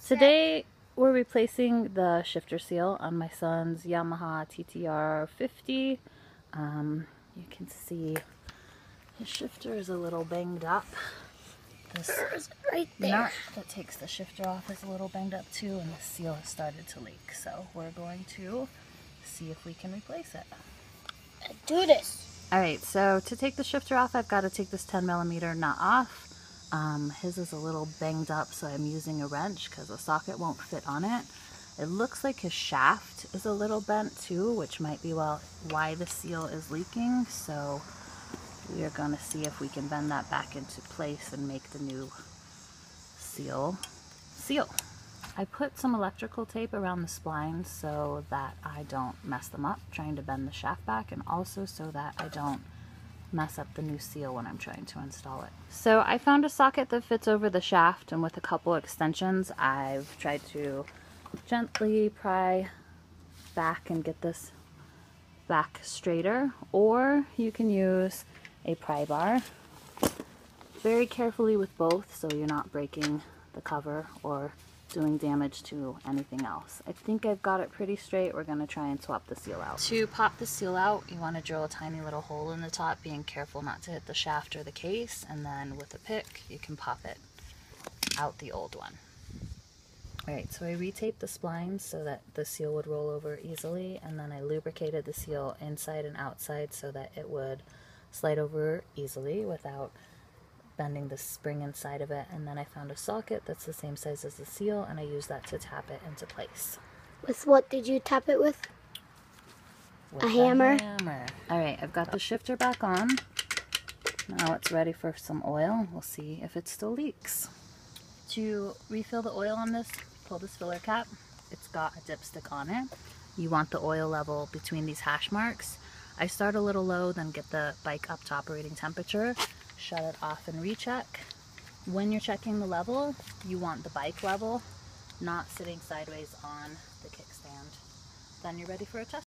Today we're replacing the shifter seal on my son's Yamaha TTR50. You can see his shifter is a little banged up. This right there. nut that takes the shifter off is a little banged up too, and the seal has started to leak. So we're going to see if we can replace it. Do this. Alright, so to take the shifter off, I've got to take this 10mm nut off. His is a little banged up, so I'm using a wrench because the socket won't fit on it. It looks like his shaft is a little bent too, which might be why the seal is leaking. So we are going to see if we can bend that back into place and make the new seal. I put some electrical tape around the splines so that I don't mess them up trying to bend the shaft back, and also so that I don't mess up the new seal when I'm trying to install it. So I found a socket that fits over the shaft, and with a couple extensions I've tried to gently pry back and get this back straighter, or you can use a pry bar. Very carefully with both so you're not breaking the cover or doing damage to anything else. I think I've got it pretty straight. We're going to try and swap the seal out. To pop the seal out, you want to drill a tiny little hole in the top, being careful not to hit the shaft or the case, and then with a pick you can pop it out the old one. Alright, so I retaped the splines so that the seal would roll over easily, and then I lubricated the seal inside and outside so that it would slide over easily without bending the spring inside of it. And then I found a socket that's the same size as the seal, and I used that to tap it into place. With what did you tap it with? A hammer? Alright, I've got the shifter back on. Now it's ready for some oil. We'll see if it still leaks. To refill the oil on this, pull this filler cap. It's got a dipstick on it. You want the oil level between these hash marks. I start a little low, then get the bike up to operating temperature, shut it off and recheck. When you're checking the level, you want the bike level, not sitting sideways on the kickstand. Then you're ready for a test.